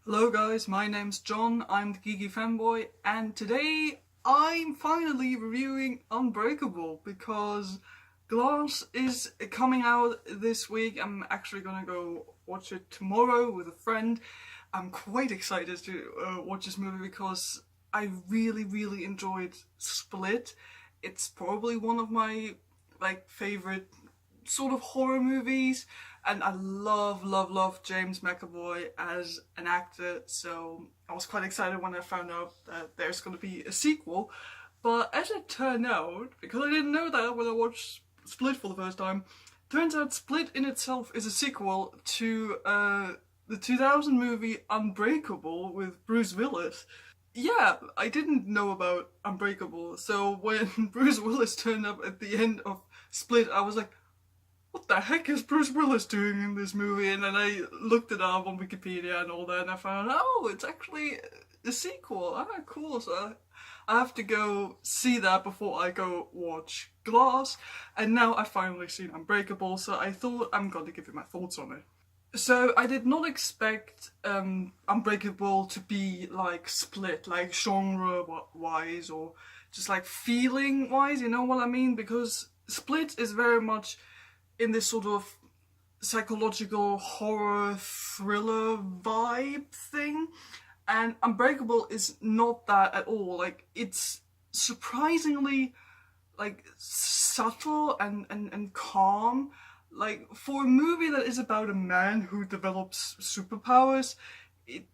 Hello guys, my name's John, I'm the Geeky Fanboy, and today I'm finally reviewing Unbreakable because Glass is coming out this week. I'm actually gonna go watch it tomorrow with a friend. I'm quite excited to watch this movie because I really enjoyed Split. It's probably one of my favorite sort of horror movies, and I love James McAvoy as an actor, so I was quite excited when I found out that there's going to be a sequel. But as it turned out, because I didn't know that when I watched Split for the first time, turns out Split in itself is a sequel to the 2000 movie Unbreakable with Bruce Willis. Yeah, I didn't know about Unbreakable, so when Bruce Willis turned up at the end of Split, I was like, what the heck is Bruce Willis doing in this movie? And then I looked it up on Wikipedia and all that, and I found, oh, it's actually a sequel. Ah, cool. So I have to go see that before I go watch Glass. And now I've finally seen Unbreakable, so I thought I'm going to give you my thoughts on it. So I did not expect Unbreakable to be like Split, like genre-wise or just like feeling-wise, you know what I mean? Because Split is very much in this sort of psychological horror thriller vibe thing, and Unbreakable is not that at all. Like, it's surprisingly like subtle and calm. Like, for a movie that is about a man who develops superpowers,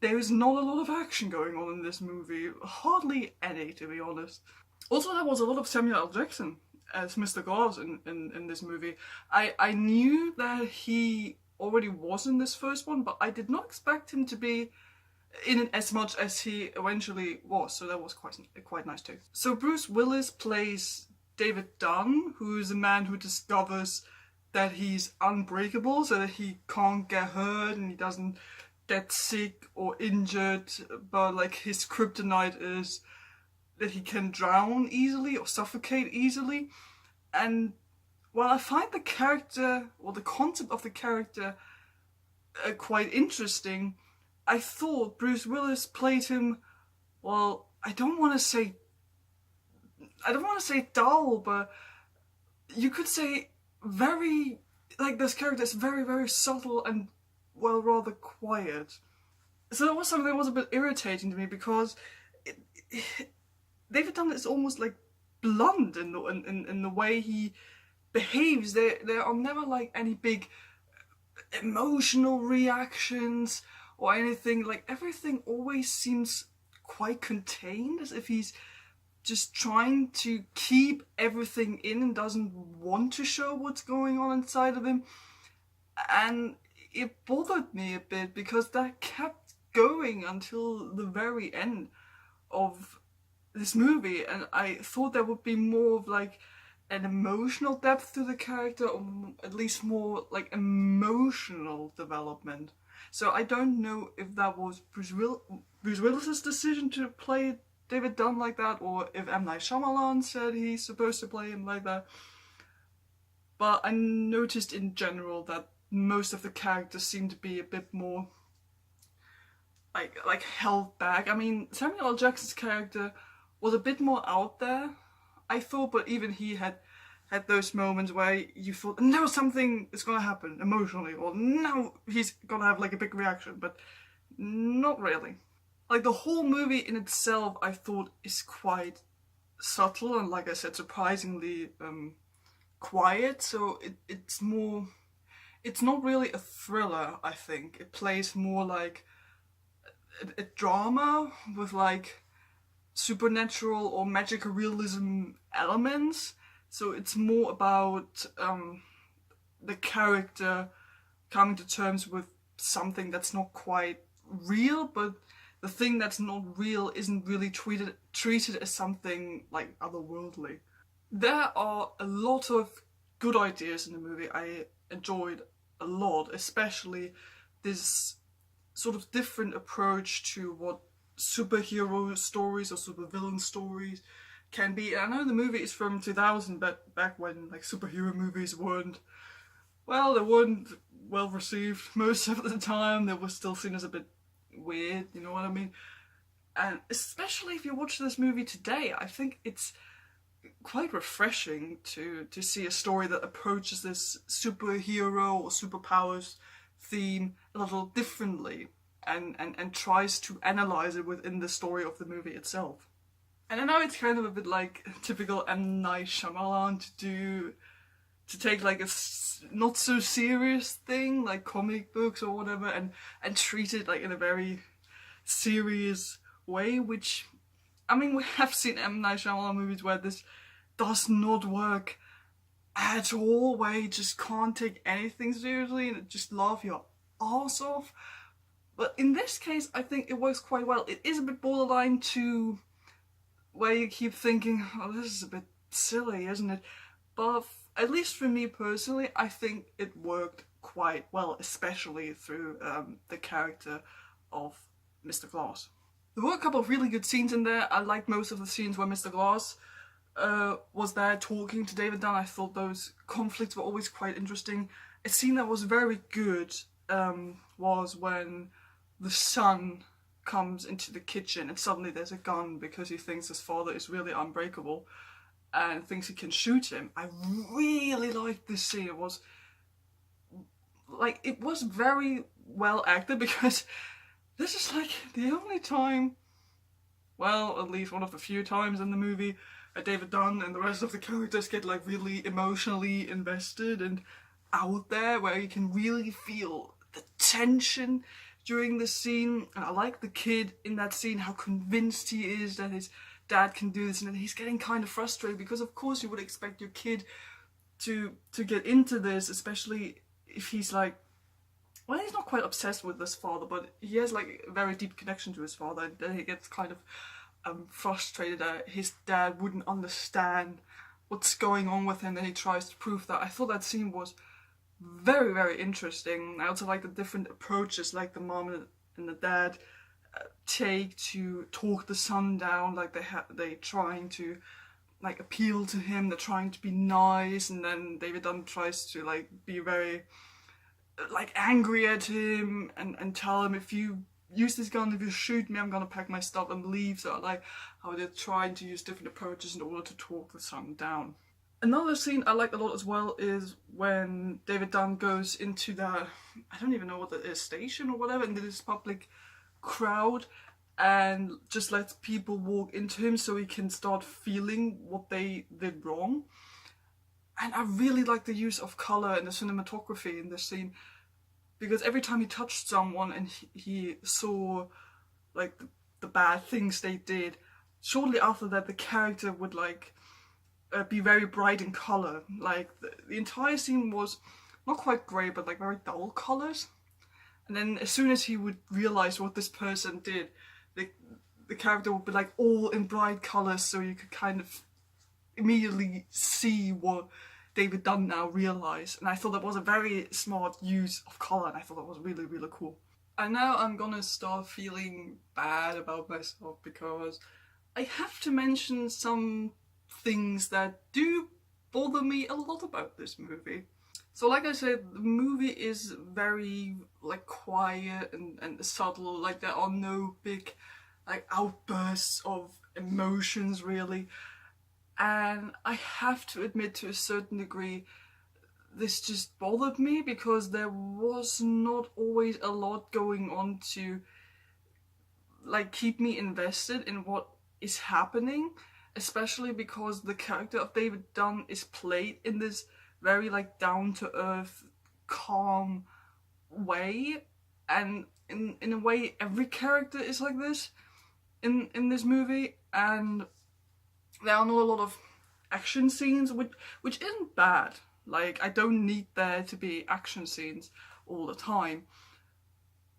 there is not a lot of action going on in this movie. Hardly any, to be honest. Also, there was a lot of Samuel L. Jackson as Mr. Glass in this movie. I knew that he already was in this first one, but I did not expect him to be in it as much as he eventually was, so that was quite nice too. So Bruce Willis plays David Dunn, who is a man who discovers that he's unbreakable, so that he can't get hurt and he doesn't get sick or injured, but like his kryptonite is that he can drown easily or suffocate easily. And while I find the character, or the concept of the character, quite interesting, I thought Bruce Willis played him, well, I don't want to say dull, but you could say very, like, this character is very subtle and, well, rather quiet. So that was something that was a bit irritating to me because David Dunn is almost like blunt in the way he behaves. There are never like any big emotional reactions or anything. Like, everything always seems quite contained, as if he's just trying to keep everything in and doesn't want to show what's going on inside of him. And it bothered me a bit because that kept going until the very end of this movie, and I thought there would be more of like an emotional depth to the character, or at least more like emotional development. So I don't know if that was Bruce Willis's decision to play David Dunn like that, or if M. Night Shyamalan said he's supposed to play him like that. But I noticed in general that most of the characters seem to be a bit more like held back. I mean, Samuel L. Jackson's character was a bit more out there, I thought, but even he had those moments where you thought, now something is gonna happen emotionally, or now he's gonna have like a big reaction, but not really. Like, the whole movie in itself, I thought, is quite subtle and, like I said, surprisingly quiet, so it's not really a thriller, I think. It plays more like a drama with like supernatural or magical realism elements. So it's more about the character coming to terms with something that's not quite real, but the thing that's not real isn't really treated as something like otherworldly. There are a lot of good ideas in the movie I enjoyed a lot, especially this sort of different approach to what superhero stories or supervillain stories can be. And I know the movie is from 2000, but back when like superhero movies weren't well received most of the time. They were still seen as a bit weird, you know what I mean? And especially if you watch this movie today, I think it's quite refreshing to see a story that approaches this superhero or superpowers theme a little differently and tries to analyze it within the story of the movie itself. And I know it's kind of a bit like typical M. Night Shyamalan to take like a not so serious thing like comic books or whatever and treat it like in a very serious way, which, I mean, we have seen M. Night Shyamalan movies where this does not work at all, where you just can't take anything seriously and just laugh your arse off. But in this case, I think it works quite well. It is a bit borderline to where you keep thinking, oh, this is a bit silly, isn't it? But at least for me personally, I think it worked quite well, especially through the character of Mr. Glass. There were a couple of really good scenes in there. I liked most of the scenes where Mr. Glass was there talking to David Dunn. I thought those conflicts were always quite interesting. A scene that was very good was when the son comes into the kitchen and suddenly there's a gun because he thinks his father is really unbreakable and thinks he can shoot him. I really liked this scene. It was very well acted because this is like the only time, well, at least one of the few times in the movie, David Dunn and the rest of the characters get like really emotionally invested and out there, where you can really feel the tension during the scene. And I like the kid in that scene, how convinced he is that his dad can do this, and he's getting kind of frustrated because of course you would expect your kid to get into this, especially if he's like, well, he's not quite obsessed with his father, but he has like a very deep connection to his father, and then he gets kind of frustrated that his dad wouldn't understand what's going on with him, and he tries to prove that. I thought that scene was very, very interesting. I also like the different approaches like the mom and the dad take to talk the son down, like they trying to like appeal to him, they're trying to be nice, and then David Dunn tries to like be very like angry at him and tell him, if you use this gun, if you shoot me, I'm gonna pack my stuff and leave. So like how they're trying to use different approaches in order to talk the son down. Another scene I like a lot as well is when David Dunn goes into that, I don't even know what it is, station or whatever, into this public crowd and just lets people walk into him so he can start feeling what they did wrong. And I really like the use of colour and the cinematography in this scene, because every time he touched someone and he saw like the bad things they did, shortly after that the character would like be very bright in colour. Like the entire scene was not quite grey, but like very dull colours. And then as soon as he would realise what this person did, the character would be like all in bright colours, so you could kind of immediately see what David Dunn now realised. And I thought that was a very smart use of colour, and I thought that was really, really cool. And now I'm gonna start feeling bad about myself, because I have to mention some things that do bother me a lot about this movie. So like I said, the movie is very like quiet and subtle, like there are no big like outbursts of emotions really. And I have to admit, to a certain degree, this just bothered me because there was not always a lot going on to like keep me invested in what is happening, especially because the character of David Dunn is played in this very like down-to-earth, calm way, and in a way every character is like this in this movie. And there are not a lot of action scenes, which isn't bad. Like, I don't need there to be action scenes all the time,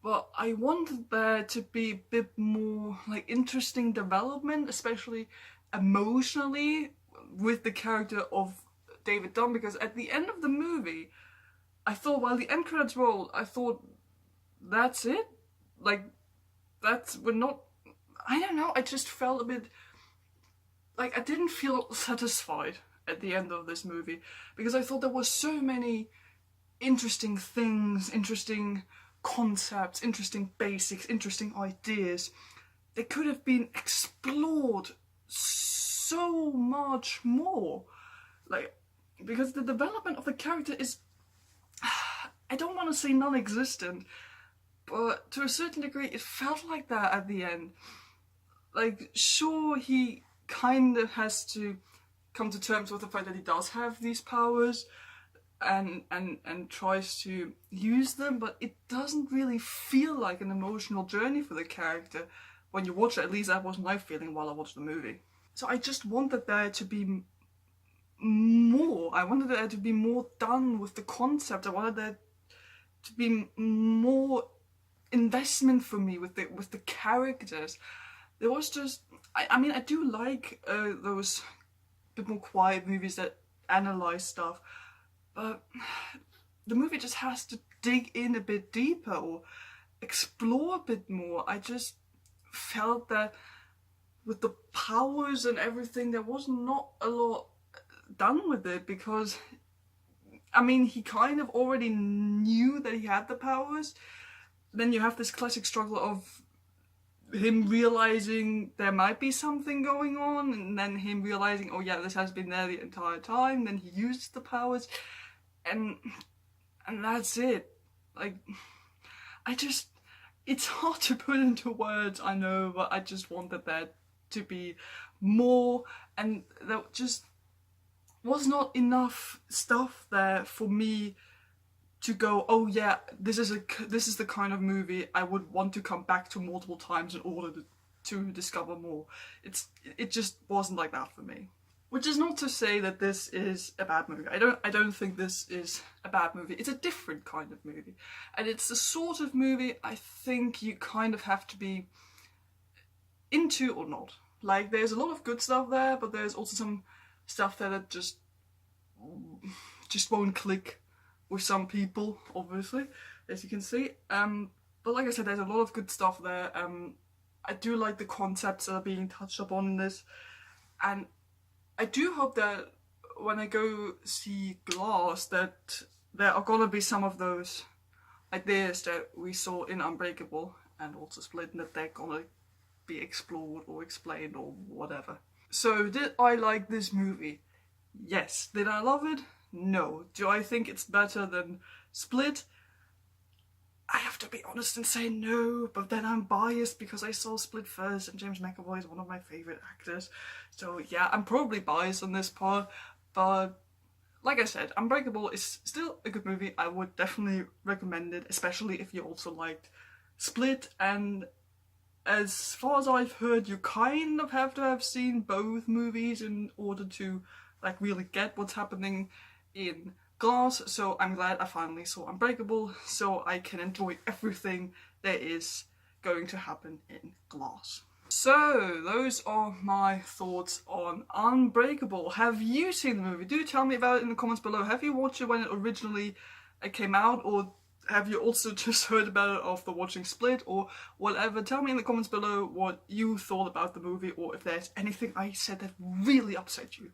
but I wanted there to be a bit more like interesting development, especially emotionally, with the character of David Dunn, because at the end of the movie, I thought, while the end credits rolled, I thought, that's it? Like, we're not, I don't know, I just felt a bit, like, I didn't feel satisfied at the end of this movie, because I thought there were so many interesting things, interesting concepts, interesting basics, interesting ideas. They could have been explored so much more. Like, because the development of the character is, I don't want to say non-existent, but to a certain degree it felt like that at the end. Like, sure, he kind of has to come to terms with the fact that he does have these powers and tries to use them, but it doesn't really feel like an emotional journey for the character when you watch it. At least that was my feeling while I watched the movie. So I just wanted there to be more. I wanted there to be more done with the concept. I wanted there to be more investment for me with the characters. There was just, I mean, I do like those bit more quiet movies that analyze stuff, but the movie just has to dig in a bit deeper or explore a bit more. I just felt that with the powers and everything, there was not a lot done with it, because I mean, he kind of already knew that he had the powers. Then you have this classic struggle of him realizing there might be something going on, and then him realizing, oh yeah, this has been there the entire time. Then he uses the powers, and that's it. Like, it's hard to put into words, I know, but I just wanted there to be more, and there just was not enough stuff there for me to go, oh yeah, this is the kind of movie I would want to come back to multiple times in order to discover more. It just wasn't like that for me. Which is not to say that this is a bad movie. I don't think this is a bad movie. It's a different kind of movie. And it's the sort of movie I think you kind of have to be into or not. Like, there's a lot of good stuff there, but there's also some stuff there that just won't click with some people, obviously, as you can see. But like I said, there's a lot of good stuff there. I do like the concepts that are being touched upon in this, and I do hope that when I go see Glass, that there are gonna be some of those ideas that we saw in Unbreakable and also Split, and that they're gonna be explored or explained or whatever. So, did I like this movie? Yes. Did I love it? No. Do I think it's better than Split? I have to be honest and say no, but then I'm biased because I saw Split first and James McAvoy is one of my favourite actors. So yeah, I'm probably biased on this part, but like I said, Unbreakable is still a good movie. I would definitely recommend it, especially if you also liked Split. And as far as I've heard, you kind of have to have seen both movies in order to like really get what's happening in Glass, so I'm glad I finally saw Unbreakable so I can enjoy everything there is going to happen in Glass. So, those are my thoughts on Unbreakable. Have you seen the movie? Do tell me about it in the comments below. Have you watched it when it originally came out, or have you also just heard about it after watching Split, or whatever? Tell me in the comments below what you thought about the movie, or if there's anything I said that really upset you.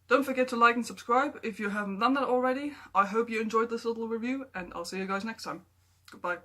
Don't forget to like and subscribe if you haven't done that already. I hope you enjoyed this little review, and I'll see you guys next time. Goodbye.